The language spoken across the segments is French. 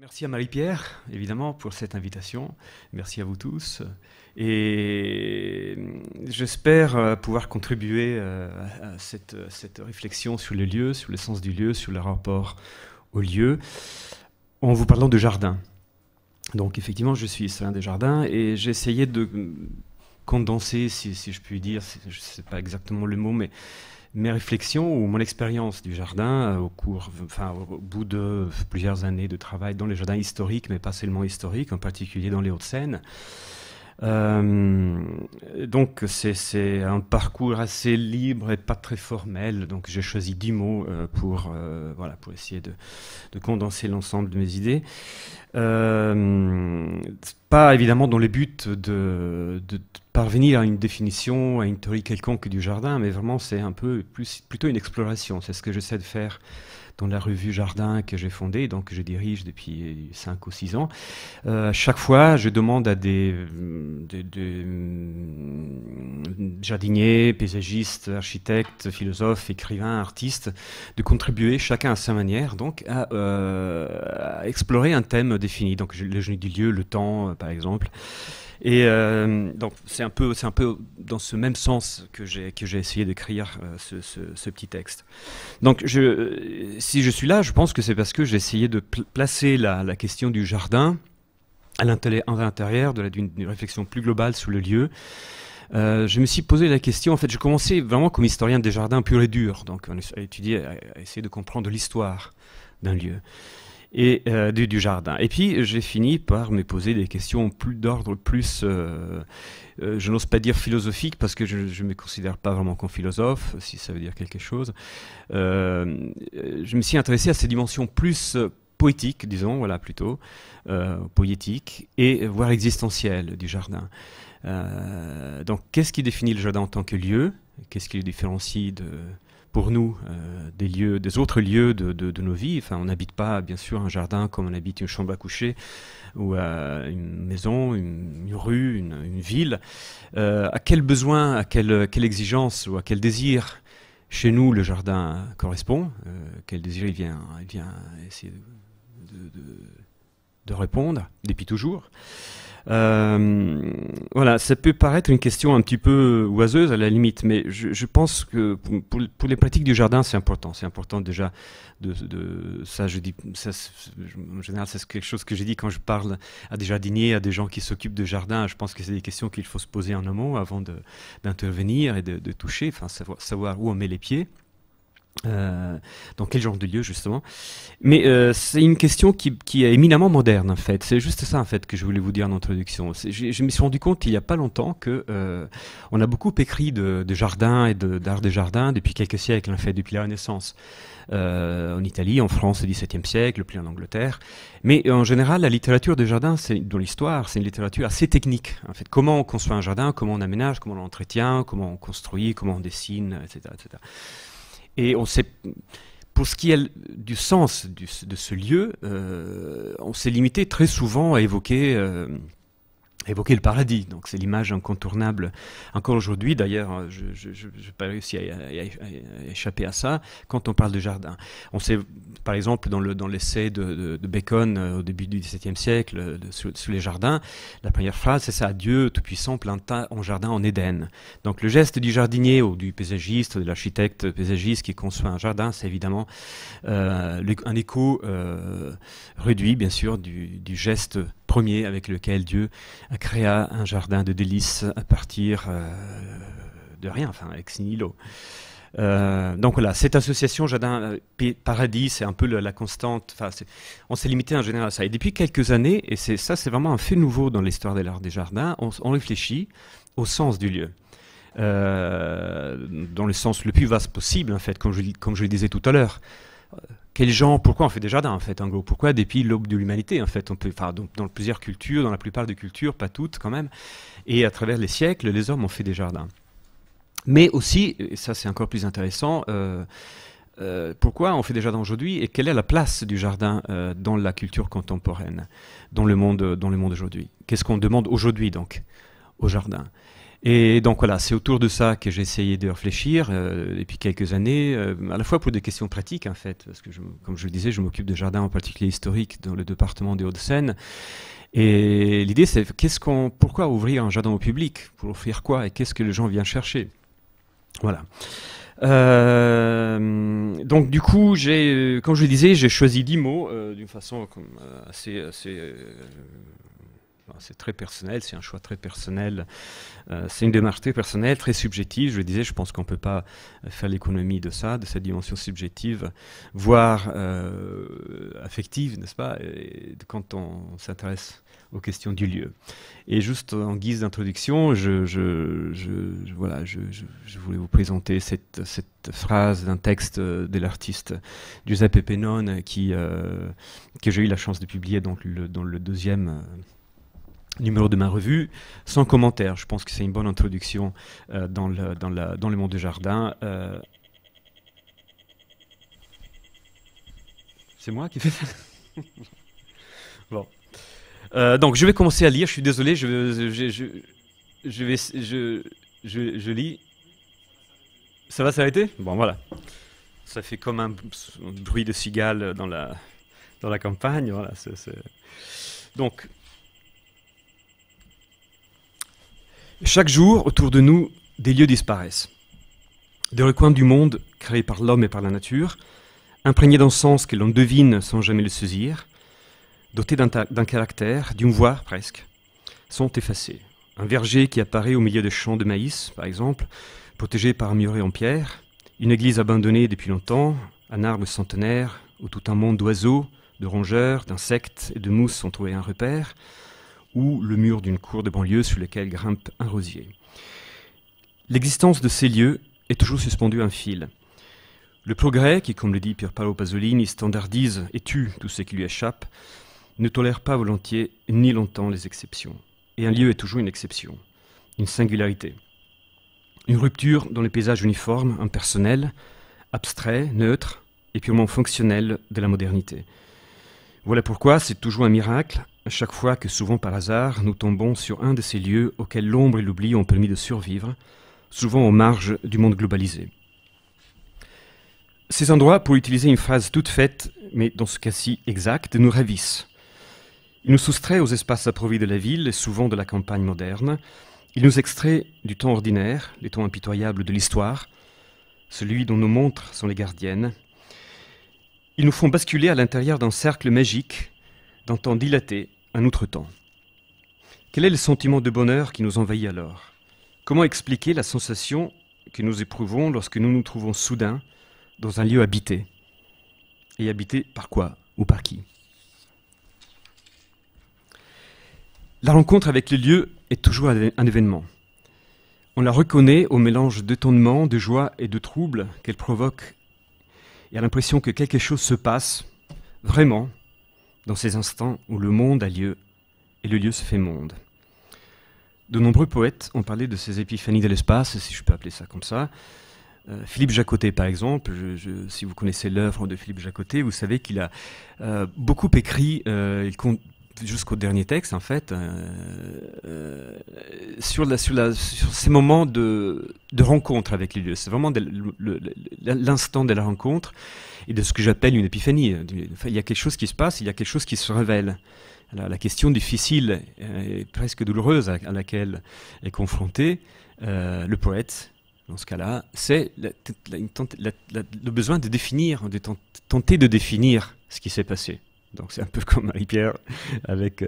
Merci à Marie-Pierre, évidemment, pour cette invitation. Merci à vous tous. Et j'espère pouvoir contribuer à cette réflexion sur les lieux, sur le sens du lieu, sur le rapport au lieu, en vous parlant de jardin. Donc, effectivement, je suis historien des jardins et j'ai essayé de condenser, si je puis dire, je ne sais pas exactement le mot, mais mes réflexions ou mon expérience du jardin au bout de plusieurs années de travail dans les jardins historiques, mais pas seulement historiques, en particulier dans les Hauts-de-Seine. Donc c'est un parcours assez libre et pas très formel. Donc j'ai choisi 10 mots pour essayer de condenser l'ensemble de mes idées. Pas évidemment dans le but de parvenir à une définition, à une théorie quelconque du jardin, mais vraiment c'est plutôt une exploration. C'est ce que j'essaie de faire dans la revue Jardin que j'ai fondée, donc que je dirige depuis 5 ou 6 ans. Chaque fois, je demande à des jardiniers, paysagistes, architectes, philosophes, écrivains, artistes, de contribuer chacun à sa manière donc à explorer un thème défini. Donc le génie du lieu, le temps, par exemple. Et donc c'est un peu dans ce même sens que j'ai essayé d'écrire ce petit texte. Donc si je suis là, je pense que c'est parce que j'ai essayé de placer la question du jardin à l'intérieur d'une réflexion plus globale sur le lieu. Je me suis posé la question, en fait, je commençais vraiment comme historien des jardins pur et dur, donc à étudier, à essayer de comprendre l'histoire d'un lieu et du jardin. Et puis j'ai fini par me poser des questions d'ordre plus, je n'ose pas dire philosophique parce que je ne me considère pas vraiment comme philosophe, si ça veut dire quelque chose. Je me suis intéressé à ces dimensions plus poétiques, disons, voilà, plutôt, poétiques, et voire existentielles du jardin. Donc qu'est-ce qui définit le jardin en tant que lieu? Qu'est-ce qui le différencie pour nous, des autres lieux de nos vies? Enfin, on n'habite pas, bien sûr, un jardin comme on habite une chambre à coucher ou une maison, une rue, une ville. À quel besoin, à quelle exigence ou à quel désir chez nous le jardin correspond? Quel désir il vient essayer de répondre depuis toujours? Voilà, ça peut paraître une question un petit peu oiseuse à la limite, mais je pense que pour les pratiques du jardin, c'est important. C'est important déjà ça. Je dis ça, en général, c'est quelque chose que j'ai dit quand je parle à des jardiniers, à des gens qui s'occupent de jardin. Je pense que c'est des questions qu'il faut se poser en amont avant d'intervenir et de toucher, enfin savoir où on met les pieds. Dans quel genre de lieu justement, mais c'est une question qui est éminemment moderne en fait. C'est juste ça en fait que je voulais vous dire en introduction. Je me suis rendu compte il n'y a pas longtemps que on a beaucoup écrit de jardin et d'art des jardins depuis quelques siècles en fait, depuis la Renaissance, en Italie, en France au XVIIe siècle, puis en Angleterre. Mais en général, la littérature des jardins, dans l'histoire, c'est une littérature assez technique en fait. Comment on construit un jardin, comment on aménage, comment on l'entretient, comment on construit, comment on dessine, etc., etc. Et on sait, pour ce qui est du sens de ce lieu, on s'est limité très souvent à évoquer le paradis. Donc c'est l'image incontournable encore aujourd'hui. D'ailleurs, je n'ai pas réussi à échapper à ça quand on parle de jardin. On sait, par exemple, dans l'essai de Bacon au début du XVIIe siècle sur les jardins, la première phrase, c'est ça: Dieu Tout-Puissant planta un jardin en Éden. Donc le geste du jardinier ou du paysagiste, de l'architecte paysagiste qui conçoit un jardin, c'est évidemment un écho réduit, bien sûr, du geste premier avec lequel Dieu a créé un jardin de délices à partir de rien, enfin ex nihilo. Donc voilà, cette association jardin-paradis, c'est un peu la constante. Enfin, on s'est limité en général à ça. Et depuis quelques années, et c'est vraiment un fait nouveau dans l'histoire de l'art des jardins, on réfléchit au sens du lieu. Dans le sens le plus vaste possible, en fait, comme je le disais tout à l'heure. Pourquoi on fait des jardins en fait, en gros? Pourquoi depuis l'aube de l'humanité en fait? Dans plusieurs cultures, dans la plupart des cultures, pas toutes quand même, et à travers les siècles, les hommes ont fait des jardins. Mais aussi, et ça c'est encore plus intéressant, pourquoi on fait des jardins aujourd'hui et quelle est la place du jardin dans la culture contemporaine, dans le monde aujourd'hui? Qu'est-ce qu'on demande aujourd'hui donc au jardin? Et donc voilà, c'est autour de ça que j'ai essayé de réfléchir depuis quelques années, à la fois pour des questions pratiques en fait, parce que comme je le disais, je m'occupe de jardins en particulier historiques dans le département des Hauts-de-Seine. Et l'idée c'est pourquoi ouvrir un jardin au public? Pour offrir quoi? Et qu'est-ce que les gens viennent chercher? Voilà. Donc du coup, comme je le disais, j'ai choisi 10 mots d'une façon c'est très personnel, c'est un choix très personnel, c'est une démarche très personnelle, très subjective. Je le disais, je pense qu'on ne peut pas faire l'économie de ça, de cette dimension subjective, voire affective, n'est-ce pas, quand on s'intéresse aux questions du lieu. Et juste en guise d'introduction, je voulais vous présenter cette phrase d'un texte de l'artiste Giuseppe Pennone que j'ai eu la chance de publier dans le deuxième numéro de ma revue, sans commentaire. Je pense que c'est une bonne introduction dans le monde du jardin. C'est moi qui fais ça? Bon. Donc je vais commencer à lire, je suis désolé, je lis. Ça va s'arrêter? Bon, voilà. Ça fait comme un bruit de cigale dans la campagne. Voilà, Donc, chaque jour, autour de nous, des lieux disparaissent. Des recoins du monde créés par l'homme et par la nature, imprégnés d'un sens que l'on devine sans jamais le saisir, dotés d'un caractère, d'une voix presque, sont effacés. Un verger qui apparaît au milieu des champs de maïs, par exemple, protégé par un muret en pierre, une église abandonnée depuis longtemps, un arbre centenaire où tout un monde d'oiseaux, de rongeurs, d'insectes et de mousses ont trouvé un repère, ou le mur d'une cour de banlieue sur lequel grimpe un rosier. L'existence de ces lieux est toujours suspendue à un fil. Le progrès, qui, comme le dit Pierpaolo Pasolini, standardise et tue tout ce qui lui échappe, ne tolère pas volontiers ni longtemps les exceptions. Et un lieu est toujours une exception, une singularité. Une rupture dans le paysage uniforme, impersonnel, abstrait, neutre et purement fonctionnel de la modernité. Voilà pourquoi c'est toujours un miracle, à chaque fois que, souvent par hasard, nous tombons sur un de ces lieux auxquels l'ombre et l'oubli ont permis de survivre, souvent aux marges du monde globalisé. Ces endroits, pour utiliser une phrase toute faite, mais dans ce cas-ci exacte, nous ravissent. Ils nous soustraient aux espaces approuvés de la ville et souvent de la campagne moderne. Ils nous extraient du temps ordinaire, les temps impitoyables de l'histoire, celui dont nos montres sont les gardiennes. Ils nous font basculer à l'intérieur d'un cercle magique, d'un temps dilaté, un autre temps. Quel est le sentiment de bonheur qui nous envahit alors? Comment expliquer la sensation que nous éprouvons lorsque nous nous trouvons soudain dans un lieu habité? Et habité par quoi ou par qui? La rencontre avec le lieu est toujours un événement. On la reconnaît au mélange d'étonnement, de joie et de trouble qu'elle provoque, et à l'impression que quelque chose se passe vraiment dans ces instants où le monde a lieu et le lieu se fait monde. De nombreux poètes ont parlé de ces épiphanies de l'espace, si je peux appeler ça comme ça. Philippe Jacotet, par exemple, si vous connaissez l'œuvre de Philippe Jacotet, vous savez qu'il a beaucoup écrit, jusqu'au dernier texte, en fait, sur ces moments de rencontre avec les lieux. C'est vraiment l'instant de la rencontre et de ce que j'appelle une épiphanie. Il y a quelque chose qui se passe, il y a quelque chose qui se révèle. Alors, la question difficile et presque douloureuse à laquelle est confronté le poète, dans ce cas-là, c'est le besoin de définir, de tenter de définir ce qui s'est passé. Donc c'est un peu comme Marie-Pierre avec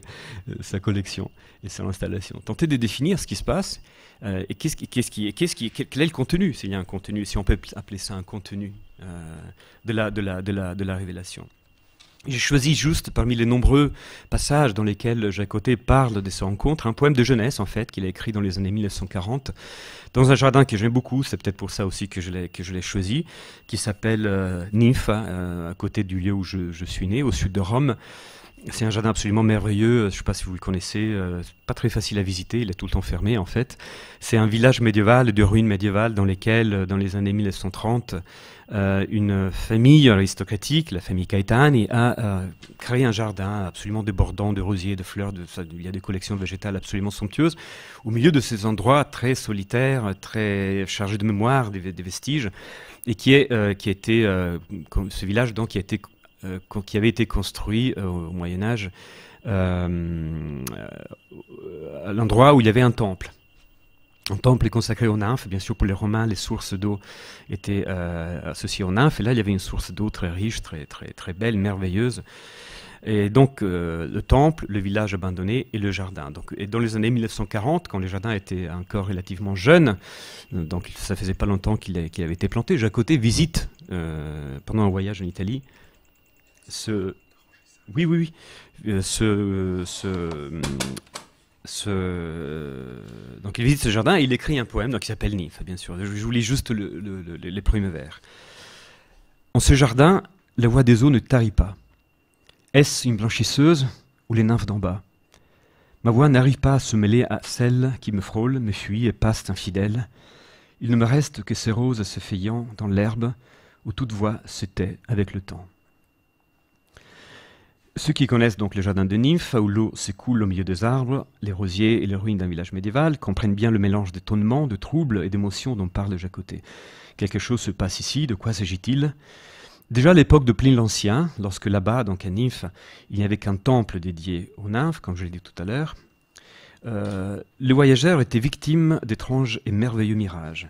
sa collection et son installation. Tenter de définir ce qui se passe et quel est le contenu, s'il y a un contenu, si on peut appeler ça un contenu de la révélation. J'ai choisi juste parmi les nombreux passages dans lesquels Jacotet parle de ces rencontres, un poème de jeunesse en fait qu'il a écrit dans les années 1940 dans un jardin que j'aime beaucoup, c'est peut-être pour ça aussi que je l'ai choisi, qui s'appelle Nymphe, à côté du lieu où je suis né, au sud de Rome. C'est un jardin absolument merveilleux. Je ne sais pas si vous le connaissez. Pas très facile à visiter. Il est tout le temps fermé, en fait. C'est un village médiéval, de ruines médiévales, dans lesquelles, dans les années 1930, une famille aristocratique, la famille Caetani, a créé un jardin absolument débordant de rosiers, de fleurs. Il y a des collections végétales absolument somptueuses. Au milieu de ces endroits très solitaires, très chargés de mémoire, des vestiges, et qui était, ce village donc, qui avait été construit au Moyen Âge à l'endroit où il y avait un temple. Un temple est consacré aux nymphes. Bien sûr, pour les Romains, les sources d'eau étaient associées aux nymphes. Et là, il y avait une source d'eau très riche, très belle, merveilleuse. Et donc, le temple, le village abandonné et le jardin. Donc, et dans les années 1940, quand le jardin était encore relativement jeune, donc ça faisait pas longtemps qu'il avait été planté, Jacotet visite, pendant un voyage en Italie, oui, oui, oui. Donc il visite ce jardin et il écrit un poème donc, qui s'appelle Nymphe, bien sûr. Je vous lis juste les premiers vers. En ce jardin, la voix des eaux ne tarit pas. Est-ce une blanchisseuse ou les nymphes d'en bas? Ma voix n'arrive pas à se mêler à celle qui me frôle, me fuit et passe infidèle. Il ne me reste que ces roses s'effeuillant dans l'herbe où toute voix se tait avec le temps. Ceux qui connaissent donc le jardin de Nymphe, où l'eau s'écoule au milieu des arbres, les rosiers et les ruines d'un village médiéval, comprennent bien le mélange d'étonnement, de troubles et d'émotions dont parle Jacotet. Quelque chose se passe ici, de quoi s'agit-il? Déjà à l'époque de Pline l'Ancien, lorsque là-bas, donc à Nymphe, il n'y avait qu'un temple dédié aux nymphes, comme je l'ai dit tout à l'heure, les voyageurs étaient victimes d'étranges et merveilleux mirages.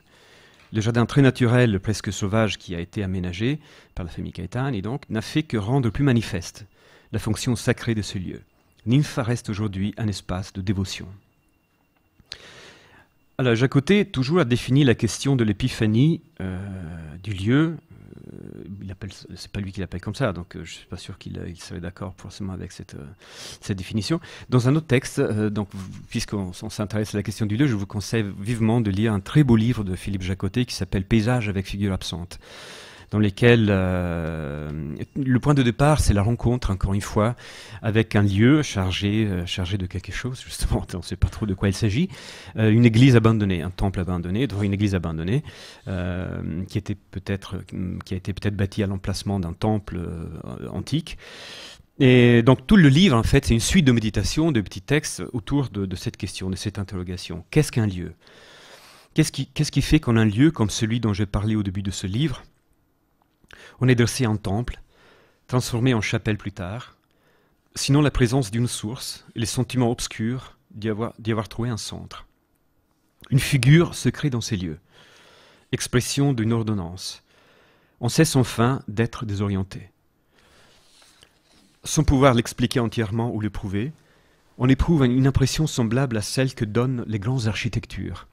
Le jardin très naturel, presque sauvage, qui a été aménagé par la famille Caetani, donc, n'a fait que rendre plus manifeste la fonction sacrée de ce lieu. Nymphe reste aujourd'hui un espace de dévotion. Alors, Jacotet toujours a défini la question de l'épiphanie du lieu. C'est pas lui qui l'appelle comme ça, donc je suis pas sûr qu'il serait d'accord forcément avec cette définition. Dans un autre texte, donc puisqu'on s'intéresse à la question du lieu, je vous conseille vivement de lire un très beau livre de Philippe Jacotet qui s'appelle Paysages avec figures absentes, dans lesquels le point de départ, c'est la rencontre, encore une fois, avec un lieu chargé de quelque chose, justement, on ne sait pas trop de quoi il s'agit, une église abandonnée, un temple abandonné, devant une église abandonnée, qui a été peut-être bâtie à l'emplacement d'un temple antique. Et donc tout le livre, en fait, c'est une suite de méditations, de petits textes autour de cette question, de cette interrogation. Qu'est-ce qu'un lieu? Qu'est-ce qui fait qu'en un lieu comme celui dont j'ai parlé au début de ce livre, on est dressé en temple, transformé en chapelle plus tard, sinon la présence d'une source et les sentiments obscurs d'y avoir trouvé un centre. Une figure se crée dans ces lieux, expression d'une ordonnance. On cesse enfin d'être désorienté. Sans pouvoir l'expliquer entièrement ou le prouver, on éprouve une impression semblable à celle que donnent les grandes architectures.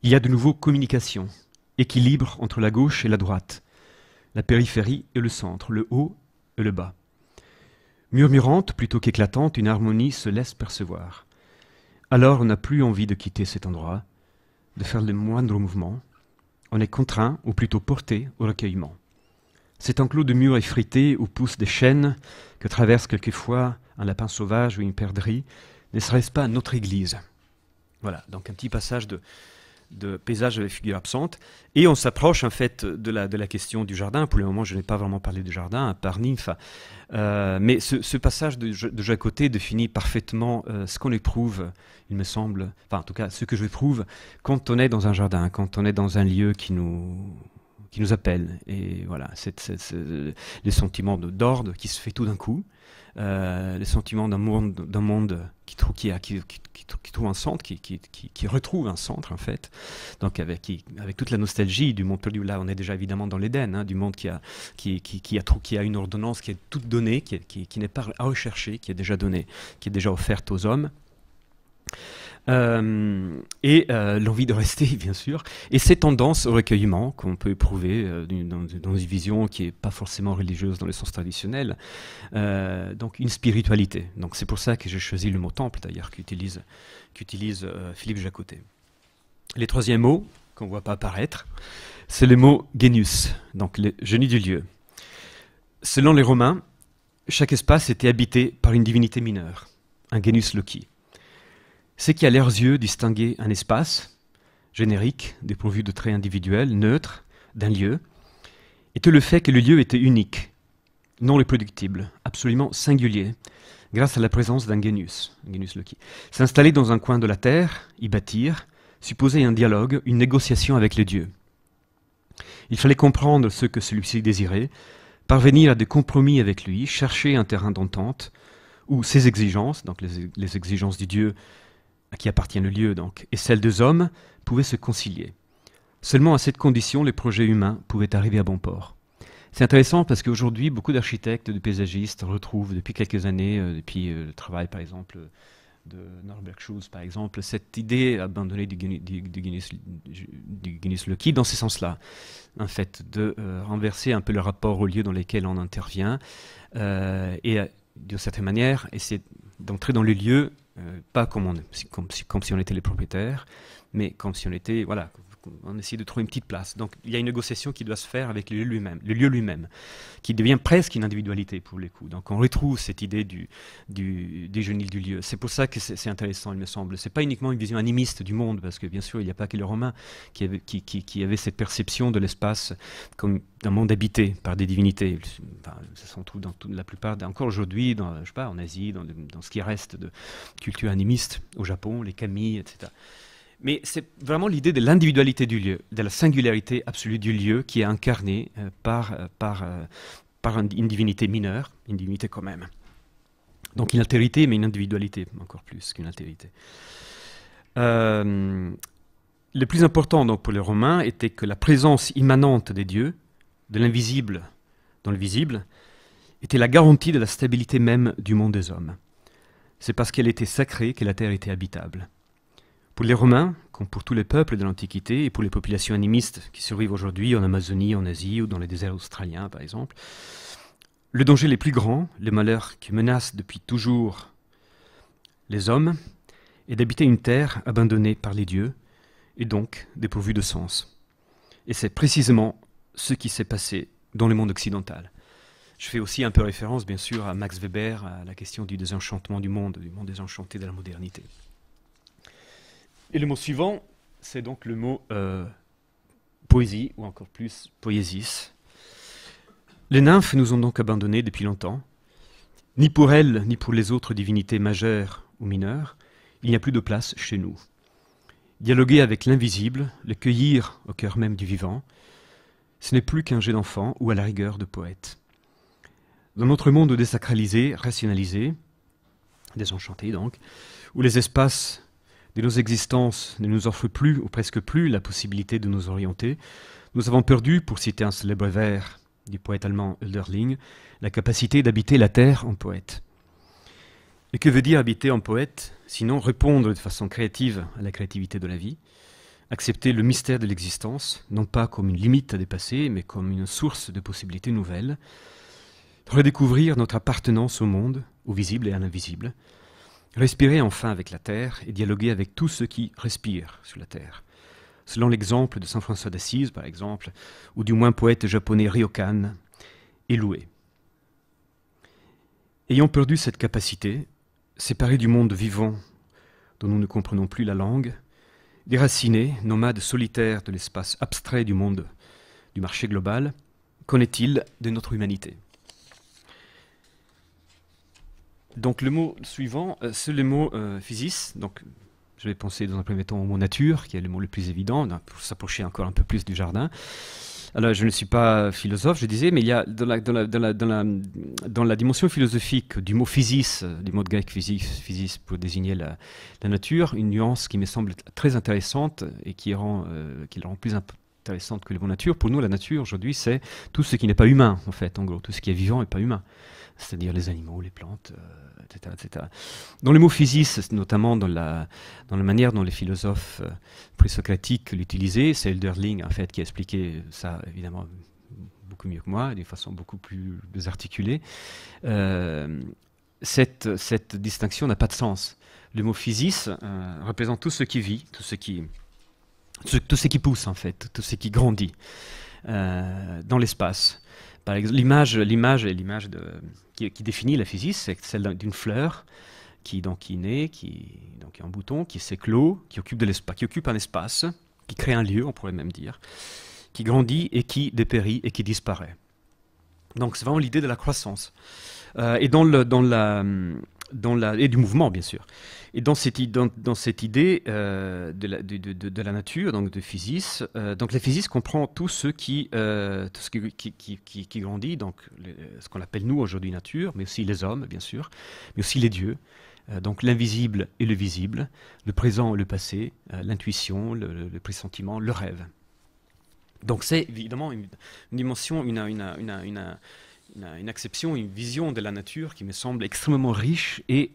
Il y a de nouveau communication, équilibre entre la gauche et la droite, la périphérie et le centre, le haut et le bas. Murmurante plutôt qu'éclatante, une harmonie se laisse percevoir. Alors on n'a plus envie de quitter cet endroit, de faire le moindre mouvement. On est contraint, ou plutôt porté, au recueillement. Cet enclos de murs effrités où poussent des chênes que traverse quelquefois un lapin sauvage ou une perdrix, ne serait-ce pas notre église? Voilà, donc un petit passage de paysages avec figures absentes. Et on s'approche en fait de la question du jardin. Pour le moment, je n'ai pas vraiment parlé du jardin, à part Nymphe. Mais ce passage de Jacotet définit parfaitement ce qu'on éprouve, il me semble, enfin en tout cas ce que j'éprouve quand on est dans un jardin, quand on est dans un lieu qui nous appelle. Et voilà, les sentiments d'ordre qui se fait tout d'un coup, les sentiments d'un monde qui trouve un centre, qui retrouve un centre en fait, donc avec toute la nostalgie du monde perdu. Là on est déjà évidemment dans l'Éden, hein, du monde qui a une ordonnance qui est toute donnée, qui n'est pas à rechercher, qui est déjà donnée, qui est déjà offerte aux hommes. L'envie de rester, bien sûr, et ces tendances au recueillement qu'on peut éprouver dans une vision qui n'est pas forcément religieuse dans le sens traditionnel, donc une spiritualité. Donc c'est pour ça que j'ai choisi le mot temple, d'ailleurs, qu'utilise Philippe Jacotet. Les troisième mots qu'on ne voit pas apparaître, c'est le mot genius, donc le génie du lieu. Selon les Romains, chaque espace était habité par une divinité mineure, un genus loci. Ce qui à leurs yeux distinguait un espace, générique, dépourvu de traits individuels, neutre, d'un lieu, était le fait que le lieu était unique, non reproductible, absolument singulier, grâce à la présence d'un genus loci. S'installer dans un coin de la terre, y bâtir, supposait un dialogue, une négociation avec les dieux. Il fallait comprendre ce que celui-ci désirait, parvenir à des compromis avec lui, chercher un terrain d'entente, où ses exigences, donc les exigences du Dieu à qui appartient le lieu, donc, et celles des hommes, pouvaient se concilier. Seulement à cette condition, les projets humains pouvaient arriver à bon port. C'est intéressant parce qu'aujourd'hui, beaucoup d'architectes, de paysagistes retrouvent depuis quelques années, depuis le travail par exemple de Norbert Schulz par exemple, cette idée abandonnée du genus loci dans ce sens-là, en fait, de renverser un peu le rapport aux lieux dans lesquels on intervient et d'une certaine manière essayer d'entrer dans les lieux, pas comme si on était les propriétaires, mais comme si on était, voilà, on essaie de trouver une petite place. Donc il y a une négociation qui doit se faire avec le lieu lui-même, qui devient presque une individualité pour les coups. Donc on retrouve cette idée du génie du lieu. C'est pour ça que c'est intéressant, il me semble. C'est pas uniquement une vision animiste du monde, parce que bien sûr il n'y a pas que les Romains qui avaient cette perception de l'espace comme d'un monde habité par des divinités. Enfin, ça s'en trouve dans la plupart, encore aujourd'hui, je sais pas, en Asie, dans ce qui reste de culture animiste, au Japon, les kami, etc. Mais c'est vraiment l'idée de l'individualité du lieu, de la singularité absolue du lieu qui est incarnée par une divinité mineure, une divinité quand même. Donc une altérité, mais une individualité encore plus qu'une altérité. Le plus important donc, pour les Romains était que la présence immanente des dieux, de l'invisible dans le visible, était la garantie de la stabilité même du monde des hommes. C'est parce qu'elle était sacrée que la terre était habitable. Pour les Romains, comme pour tous les peuples de l'Antiquité et pour les populations animistes qui survivent aujourd'hui en Amazonie, en Asie ou dans les déserts australiens par exemple, le danger les plus grands, le malheur qui menace depuis toujours les hommes, est d'habiter une terre abandonnée par les dieux et donc dépourvue de sens. Et c'est précisément ce qui s'est passé dans le monde occidental. Je fais aussi un peu référence bien sûr à Max Weber, à la question du désenchantement du monde désenchanté de la modernité. Et le mot suivant, c'est donc le mot poésie, ou encore plus poésis. Les nymphes nous ont donc abandonnés depuis longtemps. Ni pour elles, ni pour les autres divinités majeures ou mineures, il n'y a plus de place chez nous. Dialoguer avec l'invisible, le cueillir au cœur même du vivant, ce n'est plus qu'un jeu d'enfant ou à la rigueur de poète. Dans notre monde désacralisé, rationalisé, désenchanté donc, où les espaces de nos existences ne nous offrent plus, ou presque plus, la possibilité de nous orienter, nous avons perdu, pour citer un célèbre vers du poète allemand Hölderlin, la capacité d'habiter la terre en poète. Et que veut dire habiter en poète, sinon répondre de façon créative à la créativité de la vie, accepter le mystère de l'existence, non pas comme une limite à dépasser, mais comme une source de possibilités nouvelles, redécouvrir notre appartenance au monde, au visible et à l'invisible, respirer enfin avec la terre et dialoguer avec tout ce qui respire sur la terre. Selon l'exemple de saint François d'Assise, par exemple, ou du moins poète japonais Ryokan, est loué. Ayant perdu cette capacité, séparés du monde vivant dont nous ne comprenons plus la langue, déracinés, nomades solitaires de l'espace abstrait du monde du marché global, qu'en est-il de notre humanité ? Donc le mot suivant, c'est le mot physis. Donc je vais penser dans un premier temps au mot nature, qui est le mot le plus évident, pour s'approcher encore un peu plus du jardin. Alors je ne suis pas philosophe, je disais, mais il y a dans la dimension philosophique du mot physis, du mot grec physis pour désigner la nature, une nuance qui me semble très intéressante et qui la rend plus intéressante que le mot nature. Pour nous, la nature aujourd'hui, c'est tout ce qui n'est pas humain, en fait, en gros, tout ce qui est vivant n'est pas humain. C'est-à-dire les animaux, les plantes, etc., etc. Dans le mot physis, notamment dans la manière dont les philosophes présocratiques l'utilisaient, c'est Hölderlin en fait qui a expliqué ça évidemment beaucoup mieux que moi, d'une façon beaucoup plus articulée. Cette distinction n'a pas de sens. Le mot physis représente tout ce qui vit, tout ce qui pousse en fait, tout ce qui grandit. dans l'espace. Par exemple, l'image qui définit la physis, c'est celle d'une fleur qui naît, qui est en bouton, qui s'éclot, qui occupe un espace, qui crée un lieu, on pourrait même dire, qui grandit et qui dépérit et qui disparaît. Donc c'est vraiment l'idée de la croissance et et du mouvement, bien sûr. Et dans cette idée de la nature, donc de physis, donc la physis comprend tout ce qui grandit, donc ce qu'on appelle nous aujourd'hui nature, mais aussi les hommes, bien sûr, mais aussi les dieux. Donc l'invisible et le visible, le présent et le passé, l'intuition, le pressentiment, le rêve. Donc c'est évidemment une dimension, une acception, une vision de la nature qui me semble extrêmement riche et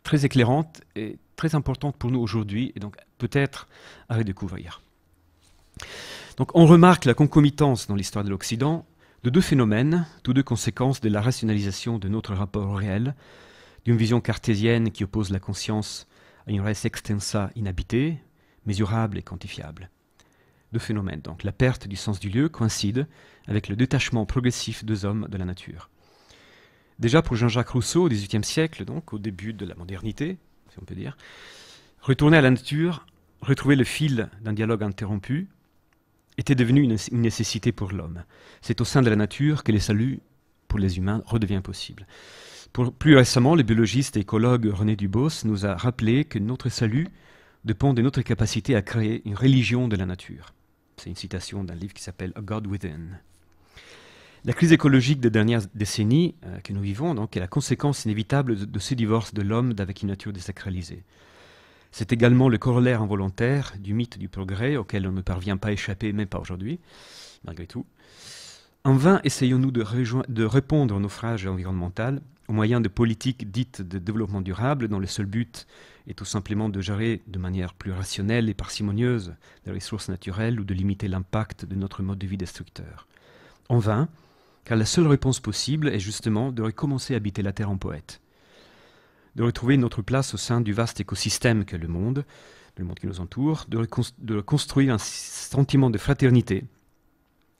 très éclairante et très importante pour nous aujourd'hui, et donc peut-être à redécouvrir. Donc on remarque la concomitance dans l'histoire de l'Occident de deux phénomènes, tous deux conséquences de la rationalisation de notre rapport au réel, d'une vision cartésienne qui oppose la conscience à une res extensa inhabitée, mesurable et quantifiable. Deux phénomènes, donc la perte du sens du lieu coïncide avec le détachement progressif des hommes de la nature. Déjà pour Jean-Jacques Rousseau au XVIIIe siècle, donc au début de la modernité, si on peut dire, retourner à la nature, retrouver le fil d'un dialogue interrompu, était devenu une nécessité pour l'homme. C'est au sein de la nature que le salut pour les humains redevient possible. Plus récemment, le biologiste et écologue René Dubos nous a rappelé que notre salut dépend de notre capacité à créer une religion de la nature. C'est une citation d'un livre qui s'appelle A God Within. La crise écologique des dernières décennies que nous vivons donc, est la conséquence inévitable de ce divorce de l'homme d'avec une nature désacralisée. C'est également le corollaire involontaire du mythe du progrès auquel on ne parvient pas à échapper, même pas aujourd'hui, malgré tout. En vain essayons-nous de répondre au naufrage environnemental au moyen de politiques dites de développement durable dont le seul but est tout simplement de gérer de manière plus rationnelle et parcimonieuse les ressources naturelles ou de limiter l'impact de notre mode de vie destructeur. En vain, car la seule réponse possible est justement de recommencer à habiter la Terre en poète, de retrouver notre place au sein du vaste écosystème qu'est le monde qui nous entoure, de construire un sentiment de fraternité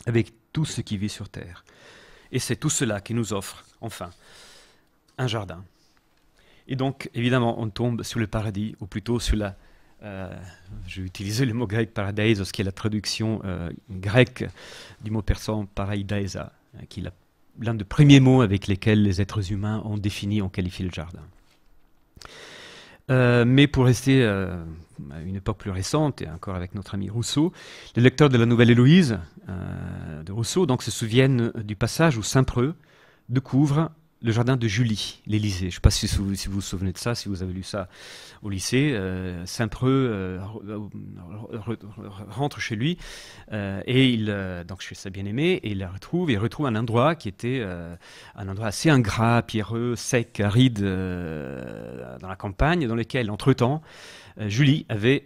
avec tout ce qui vit sur Terre. Et c'est tout cela qui nous offre, enfin, un jardin. Et donc, évidemment, on tombe sur le paradis, ou plutôt sur la... je vais utiliser le mot grec paradeisos, qui est la traduction grecque du mot persan paraidaisa, qui est l'un des premiers mots avec lesquels les êtres humains ont défini, ont qualifié le jardin. Mais pour rester à une époque plus récente, et encore avec notre ami Rousseau, les lecteurs de la Nouvelle Héloïse de Rousseau donc, se souviennent du passage où Saint-Preux découvre le jardin de Julie, l'Élysée. Je ne sais pas si vous vous souvenez de ça, si vous avez lu ça au lycée. Saint-Preux rentre chez lui et donc chez sa bien-aimée, et il retrouve un endroit qui était un endroit assez ingrat, pierreux, sec, aride dans la campagne, dans lequel, entre-temps, Julie avait,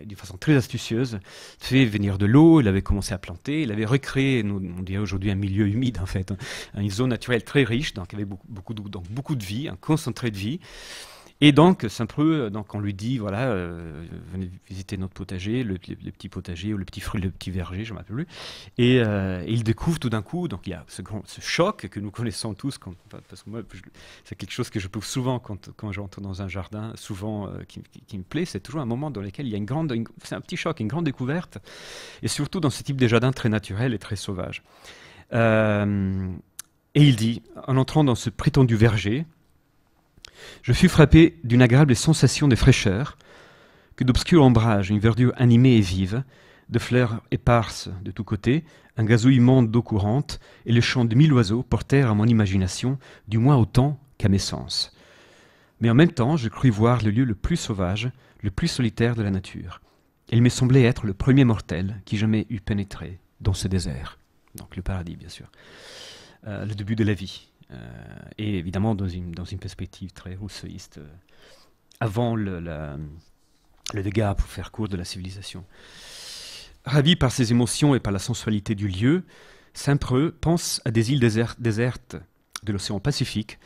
d'une façon très astucieuse, fait venir de l'eau, il avait commencé à planter, il avait recréé, on dirait aujourd'hui un milieu humide en fait, une zone naturelle très riche, donc il y avait beaucoup de vie, un concentré de vie. Et donc, Saint-Preux, on lui dit, voilà, venez visiter notre potager, le petit potager, ou le petit verger, je ne me rappelle plus. Et il découvre tout d'un coup, donc il y a ce choc que nous connaissons tous, parce que moi, c'est quelque chose que je trouve souvent quand j'entre dans un jardin, souvent qui me plaît, c'est toujours un moment dans lequel il y a c'est un petit choc, une grande découverte, et surtout dans ce type de jardin très naturel et très sauvage. Et il dit, en entrant dans ce prétendu verger, je fus frappé d'une agréable sensation de fraîcheur, que d'obscurs ombrages, une verdure animée et vive, de fleurs éparses de tous côtés, un gazouillement d'eau courante et le chant de 1000 oiseaux portèrent à mon imagination du moins autant qu'à mes sens. Mais en même temps, je crus voir le lieu le plus sauvage, le plus solitaire de la nature. Et il me semblait être le premier mortel qui jamais eût pénétré dans ce désert. Donc le paradis, bien sûr. Le début de la vie. Et évidemment dans une perspective très rousseauiste, avant le dégât, pour faire court, de la civilisation. Ravi par ses émotions et par la sensualité du lieu, Saint-Preux pense à des îles désertes de l'océan Pacifique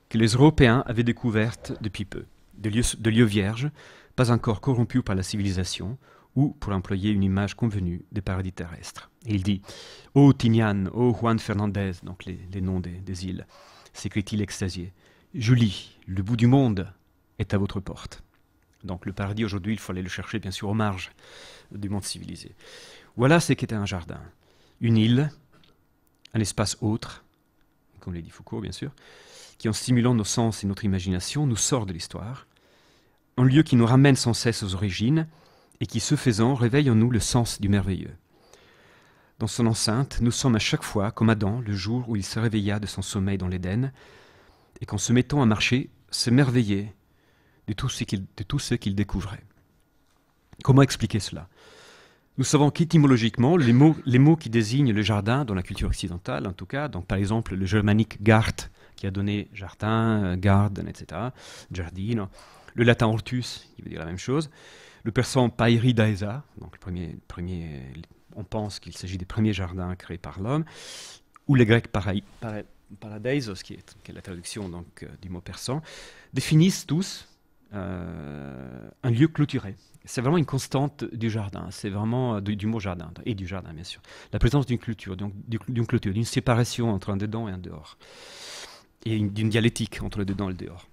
que les Européens avaient découvertes depuis peu, de lieux vierges, pas encore corrompus par la civilisation, ou, pour employer une image convenue, des paradis terrestres. Et il dit « Ô Tinian, ô Juan Fernandez », donc les noms des îles, s'écrie-t-il extasié, « Julie, le bout du monde est à votre porte. » Donc le paradis aujourd'hui, il faut aller le chercher bien sûr aux marges du monde civilisé. Voilà ce qu'était un jardin. Une île, un espace autre, comme l'a dit Foucault bien sûr, qui en stimulant nos sens et notre imagination nous sort de l'histoire, un lieu qui nous ramène sans cesse aux origines et qui, ce faisant, réveille en nous le sens du merveilleux. Dans son enceinte, nous sommes à chaque fois comme Adam le jour où il se réveilla de son sommeil dans l'Éden et qu'en se mettant à marcher, s'émerveillait de tout ce qu'il découvrait. Comment expliquer cela? Nous savons qu'étymologiquement, les mots qui désignent le jardin dans la culture occidentale, en tout cas, donc par exemple le germanique Gart, qui a donné jardin, garden, etc., giardino, le latin hortus, qui veut dire la même chose, le persan pairi daesa, donc on pense qu'il s'agit des premiers jardins créés par l'homme, ou les grecs paradeisos, qui est la traduction donc, du mot persan, définissent tous un lieu clôturé. C'est vraiment une constante du jardin, c'est vraiment du mot jardin, et du jardin bien sûr. La présence d'une clôture, donc d'une séparation entre un dedans et un dehors. Et d'une dialectique entre le dedans et le dehors.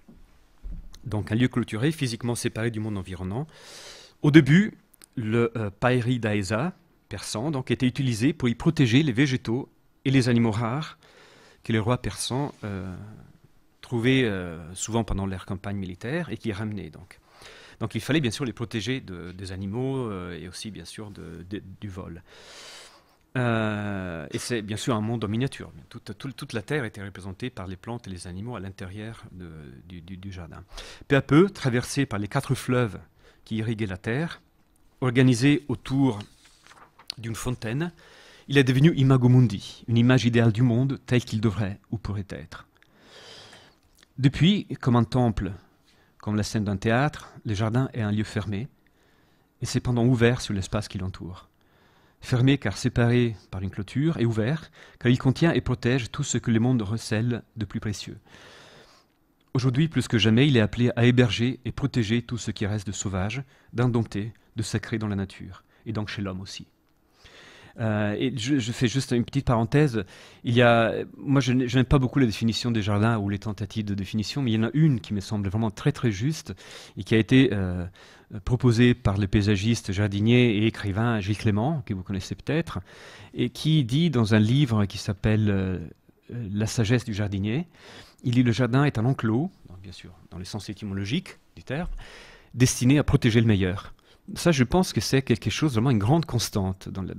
Donc un lieu clôturé, physiquement séparé du monde environnant. Au début, le paeri daesa, persan, donc, était utilisé pour y protéger les végétaux et les animaux rares que les rois persans trouvaient souvent pendant leur campagne militaire et qui ramenaient donc. Donc il fallait bien sûr les protéger des animaux et aussi bien sûr du vol. Et c'est bien sûr un monde en miniature. Toute la terre était représentée par les plantes et les animaux à l'intérieur du jardin. Peu à peu, traversé par les 4 fleuves qui irriguaient la terre, organisé autour d'une fontaine, il est devenu imago mundi, une image idéale du monde tel qu'il devrait ou pourrait être. Depuis, comme un temple, comme la scène d'un théâtre, le jardin est un lieu fermé et cependant ouvert sur l'espace qui l'entoure. Fermé car séparé par une clôture et ouvert car il contient et protège tout ce que le monde recèle de plus précieux. Aujourd'hui, plus que jamais, il est appelé à héberger et protéger tout ce qui reste de sauvage, d'indompté, de sacré dans la nature, et donc chez l'homme aussi. Et je fais juste une petite parenthèse. Moi, je n'aime pas beaucoup la définition des jardins ou les tentatives de définition, mais il y en a une qui me semble vraiment très très juste et qui a été proposée par le paysagiste, jardinier et écrivain Gilles Clément, que vous connaissez peut-être, et qui dit dans un livre qui s'appelle La sagesse du jardinier, il dit le jardin est un enclos, donc bien sûr dans le sens étymologique du terme, destiné à protéger le meilleur. Ça, je pense que c'est quelque chose, vraiment une grande constante dans le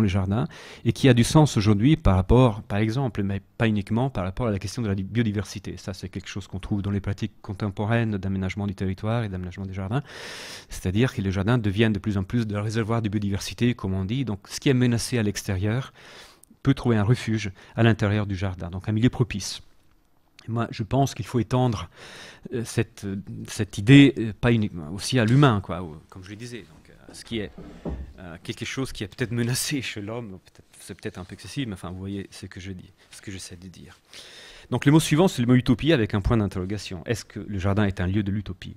jardin et qui a du sens aujourd'hui par rapport, par exemple, mais pas uniquement par rapport à la question de la biodiversité. Ça, c'est quelque chose qu'on trouve dans les pratiques contemporaines d'aménagement du territoire et d'aménagement des jardins. C'est-à-dire que les jardins deviennent de plus en plus des réservoirs de biodiversité, comme on dit. Donc, ce qui est menacé à l'extérieur peut trouver un refuge à l'intérieur du jardin, donc un milieu propice. Moi, je pense qu'il faut étendre cette idée pas uniquement aussi à l'humain, comme je le disais, donc, ce qui est quelque chose qui est peut-être menacé chez l'homme, c'est peut-être un peu excessif, mais enfin, vous voyez ce que je dis, ce que j'essaie de dire. Donc le mot suivant, c'est le mot utopie avec un point d'interrogation. Est-ce que le jardin est un lieu de l'utopie?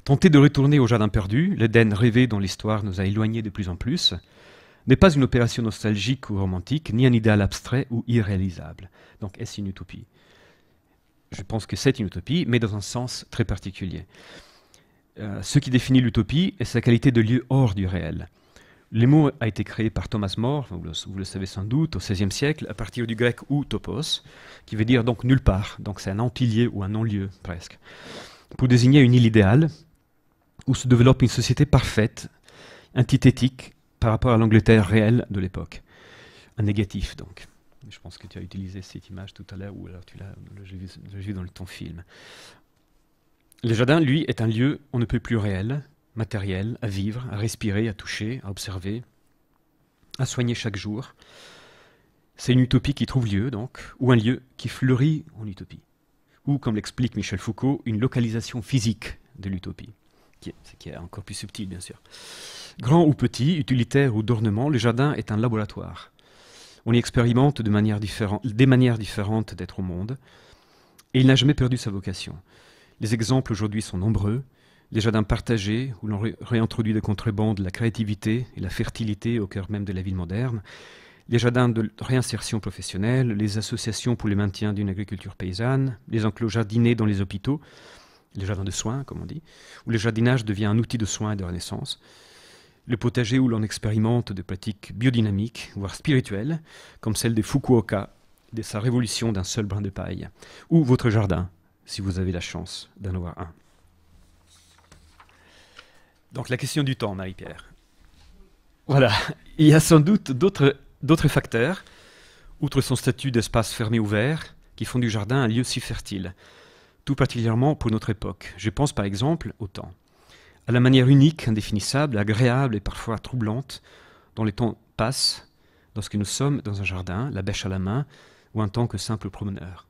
Tenter de retourner au jardin perdu, l'Éden rêvé dont l'histoire nous a éloignés de plus en plus, n'est pas une opération nostalgique ou romantique, ni un idéal abstrait ou irréalisable. Donc est-ce une utopie? Je pense que c'est une utopie, mais dans un sens très particulier. Ce qui définit l'utopie est sa qualité de lieu hors du réel. Le mot a été créé par Thomas More, vous le savez sans doute, au XVIe siècle, à partir du grec ou topos, qui veut dire donc nulle part, donc c'est un antilieu ou un non-lieu presque, pour désigner une île idéale où se développe une société parfaite, antithétique par rapport à l'Angleterre réelle de l'époque. Un négatif donc. Je pense que tu as utilisé cette image tout à l'heure, ou alors j'ai vu dans ton film. Le jardin, lui, est un lieu on ne peut plus réel, matériel, à vivre, à respirer, à toucher, à observer, à soigner chaque jour. C'est une utopie qui trouve lieu, donc, ou un lieu qui fleurit en utopie. Ou, comme l'explique Michel Foucault, une localisation physique de l'utopie, qui est encore plus subtil, bien sûr. Grand ou petit, utilitaire ou d'ornement, le jardin est un laboratoire. On y expérimente des manières différentes d'être au monde, et il n'a jamais perdu sa vocation. Les exemples aujourd'hui sont nombreux, les jardins partagés, où l'on réintroduit de contrebande la créativité et la fertilité au cœur même de la ville moderne, les jardins de réinsertion professionnelle, les associations pour le maintien d'une agriculture paysanne, les enclos jardinés dans les hôpitaux, les jardins de soins, comme on dit, où le jardinage devient un outil de soins et de renaissance, le potager où l'on expérimente des pratiques biodynamiques, voire spirituelles, comme celle de Fukuoka, de sa révolution d'un seul brin de paille, ou votre jardin, si vous avez la chance d'en avoir un. Donc la question du temps, Marie-Pierre. Voilà, il y a sans doute d'autres facteurs, outre son statut d'espace fermé ouvert, qui font du jardin un lieu si fertile, tout particulièrement pour notre époque. Je pense par exemple au temps, à la manière unique, indéfinissable, agréable et parfois troublante dont le temps passe lorsque nous sommes dans un jardin, la bêche à la main, ou en tant que simple promeneur.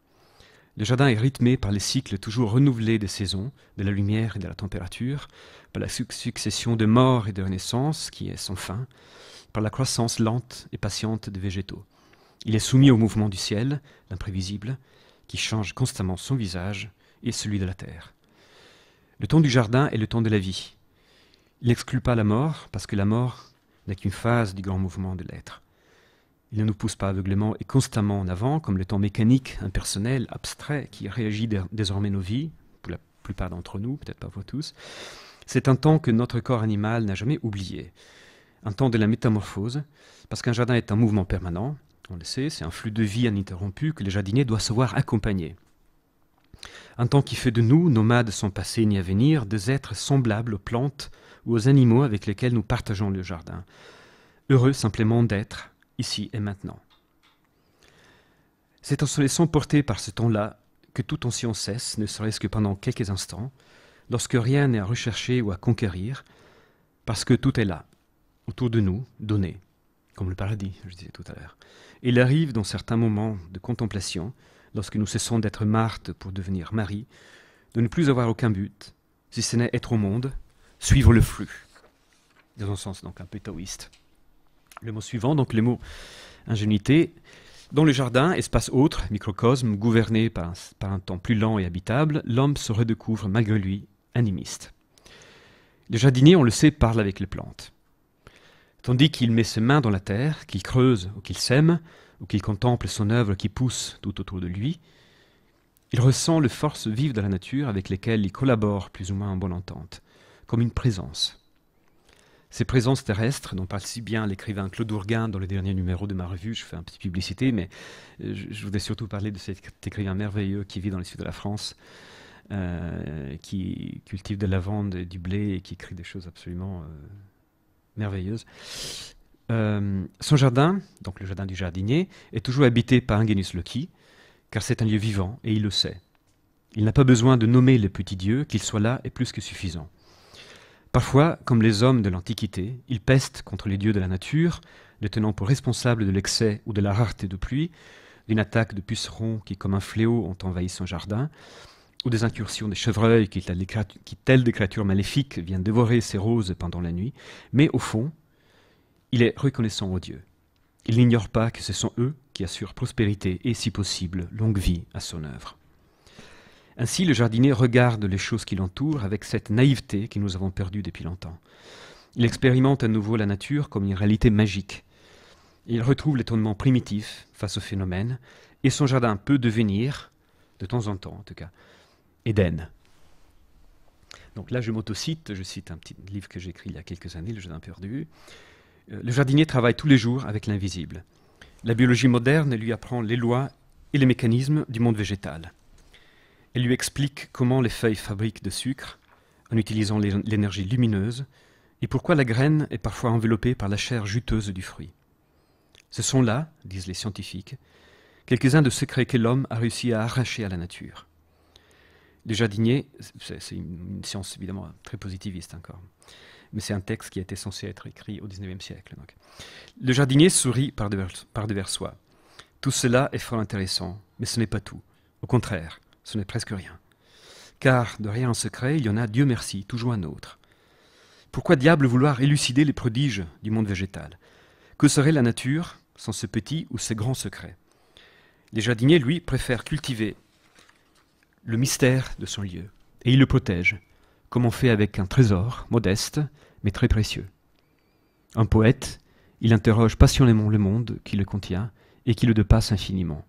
Le jardin est rythmé par les cycles toujours renouvelés des saisons, de la lumière et de la température, par la succession de morts et de renaissances qui est sans fin, par la croissance lente et patiente des végétaux. Il est soumis au mouvement du ciel, l'imprévisible, qui change constamment son visage et celui de la terre. Le temps du jardin est le temps de la vie. Il n'exclut pas la mort, parce que la mort n'est qu'une phase du grand mouvement de l'être. Il ne nous pousse pas aveuglément et constamment en avant, comme le temps mécanique, impersonnel, abstrait, qui régit désormais nos vies, pour la plupart d'entre nous, peut-être pas pour tous. C'est un temps que notre corps animal n'a jamais oublié. Un temps de la métamorphose, parce qu'un jardin est un mouvement permanent, on le sait, c'est un flux de vie ininterrompu que le jardinier doit savoir accompagner. Un temps qui fait de nous, nomades sans passé ni avenir, des êtres semblables aux plantes ou aux animaux avec lesquels nous partageons le jardin. Heureux simplement d'être, ici et maintenant. C'est en se laissant porter par ce temps-là que tout tension cesse, ne serait-ce que pendant quelques instants, lorsque rien n'est à rechercher ou à conquérir, parce que tout est là, autour de nous, donné, comme le paradis, je disais tout à l'heure. Il arrive dans certains moments de contemplation, lorsque nous cessons d'être Marthe pour devenir Marie, de ne plus avoir aucun but, si ce n'est être au monde, suivre le flux, dans un sens donc un peu taoïste. Le mot suivant, donc le mot ingénuité. Dans le jardin, espace autre, microcosme, gouverné par un temps plus lent et habitable, l'homme se redécouvre malgré lui animiste. Le jardinier, on le sait, parle avec les plantes. Tandis qu'il met ses mains dans la terre, qu'il creuse ou qu'il sème, ou qu'il contemple son œuvre qui pousse tout autour de lui, il ressent les forces vives de la nature avec lesquelles il collabore plus ou moins en bonne entente, comme une présence. Ces présences terrestres, dont parle si bien l'écrivain Claude Ourgain dans le dernier numéro de ma revue, je fais un petit publicité, mais je voudrais surtout parler de cet écrivain merveilleux qui vit dans le sud de la France, qui cultive de la lavande et du blé et qui écrit des choses absolument merveilleuses. Son jardin, donc le jardin du jardinier, est toujours habité par Ingenus Loci, car c'est un lieu vivant et il le sait. Il n'a pas besoin de nommer le petit Dieu, qu'il soit là est plus que suffisant. Parfois, comme les hommes de l'Antiquité, il peste contre les dieux de la nature, les tenant pour responsables de l'excès ou de la rareté de pluie, d'une attaque de pucerons qui, comme un fléau, ont envahi son jardin, ou des incursions des chevreuils qui, telles des créatures maléfiques, viennent dévorer ses roses pendant la nuit. Mais au fond, il est reconnaissant aux dieux. Il n'ignore pas que ce sont eux qui assurent prospérité et, si possible, longue vie à son œuvre. Ainsi, le jardinier regarde les choses qui l'entourent avec cette naïveté que nous avons perdue depuis longtemps. Il expérimente à nouveau la nature comme une réalité magique. Il retrouve l'étonnement primitif face au phénomène, et son jardin peut devenir, de temps en temps en tout cas, Éden. Donc là, je m'autocite, je cite un petit livre que j'ai écrit il y a quelques années, Le Jardin perdu. Le jardinier travaille tous les jours avec l'invisible. La biologie moderne lui apprend les lois et les mécanismes du monde végétal. Elle lui explique comment les feuilles fabriquent de sucre en utilisant l'énergie lumineuse et pourquoi la graine est parfois enveloppée par la chair juteuse du fruit. Ce sont là, disent les scientifiques, quelques-uns de secrets que l'homme a réussi à arracher à la nature. Le jardinier, c'est une science évidemment très positiviste encore, mais c'est un texte qui était censé être écrit au XIXe siècle. Donc. Le jardinier sourit par-devers soi. Tout cela est fort intéressant, mais ce n'est pas tout. Au contraire, ce n'est presque rien. Car de rien en secret, il y en a, Dieu merci, toujours un autre. Pourquoi diable vouloir élucider les prodiges du monde végétal? Que serait la nature sans ce petit ou ce grand secret? Les jardiniers, lui, préfèrent cultiver le mystère de son lieu, et ils le protègent, comme on fait avec un trésor, modeste, mais très précieux. Un poète, il interroge passionnément le monde qui le contient et qui le dépasse infiniment.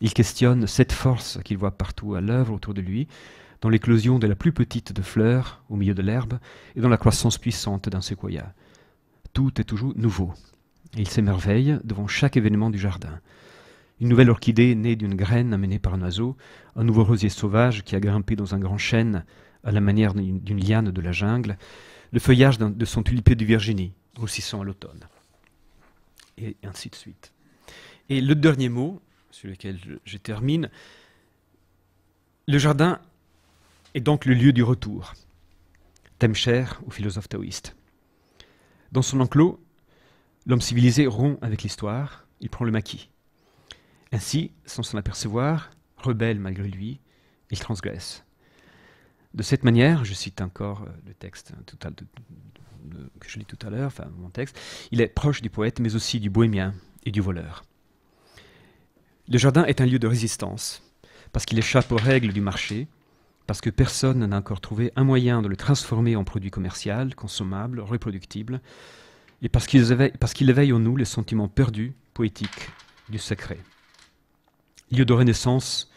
Il questionne cette force qu'il voit partout à l'œuvre autour de lui, dans l'éclosion de la plus petite de fleurs au milieu de l'herbe et dans la croissance puissante d'un séquoia. Tout est toujours nouveau. Et il s'émerveille devant chaque événement du jardin. Une nouvelle orchidée née d'une graine amenée par un oiseau, un nouveau rosier sauvage qui a grimpé dans un grand chêne à la manière d'une liane de la jungle, le feuillage de son tulipé de Virginie, grossissant à l'automne. Et ainsi de suite. Et le dernier mot, sur lequel je termine, le jardin est donc le lieu du retour, thème cher aux philosophes taoïstes. Dans son enclos, l'homme civilisé rompt avec l'histoire, il prend le maquis. Ainsi, sans s'en apercevoir, rebelle malgré lui, il transgresse. De cette manière, je cite encore le texte que je lis tout à l'heure, enfin mon texte, il est proche du poète, mais aussi du bohémien et du voleur. Le jardin est un lieu de résistance, parce qu'il échappe aux règles du marché, parce que personne n'a encore trouvé un moyen de le transformer en produit commercial, consommable, reproductible, et parce qu'il éveille en nous les sentiments perdus, poétiques, du sacré. Lieu de renaissance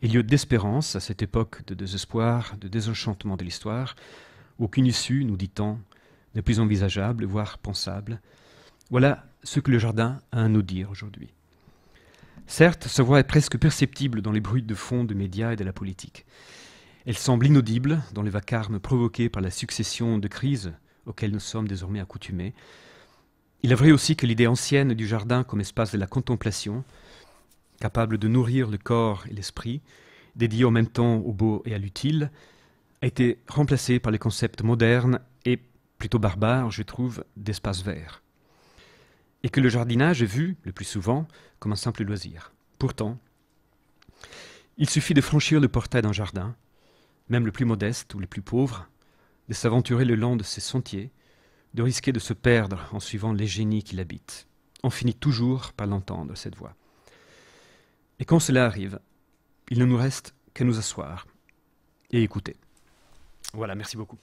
et lieu d'espérance à cette époque de désespoir, de désenchantement de l'histoire, où aucune issue, nous dit-on, n'est plus envisageable, voire pensable. Voilà ce que le jardin a à nous dire aujourd'hui. Certes, sa voix est presque perceptible dans les bruits de fond des médias et de la politique. Elle semble inaudible dans les vacarmes provoqués par la succession de crises auxquelles nous sommes désormais accoutumés. Il est vrai aussi que l'idée ancienne du jardin comme espace de la contemplation, capable de nourrir le corps et l'esprit, dédié en même temps au beau et à l'utile, a été remplacée par les concepts modernes et plutôt barbares, je trouve, d'espace vert. Et que le jardinage est vu, le plus souvent, comme un simple loisir. Pourtant, il suffit de franchir le portail d'un jardin, même le plus modeste ou le plus pauvre, de s'aventurer le long de ses sentiers, de risquer de se perdre en suivant les génies qui l'habitent. On finit toujours par l'entendre, cette voix. Et quand cela arrive, il ne nous reste qu'à nous asseoir et écouter. Voilà, merci beaucoup.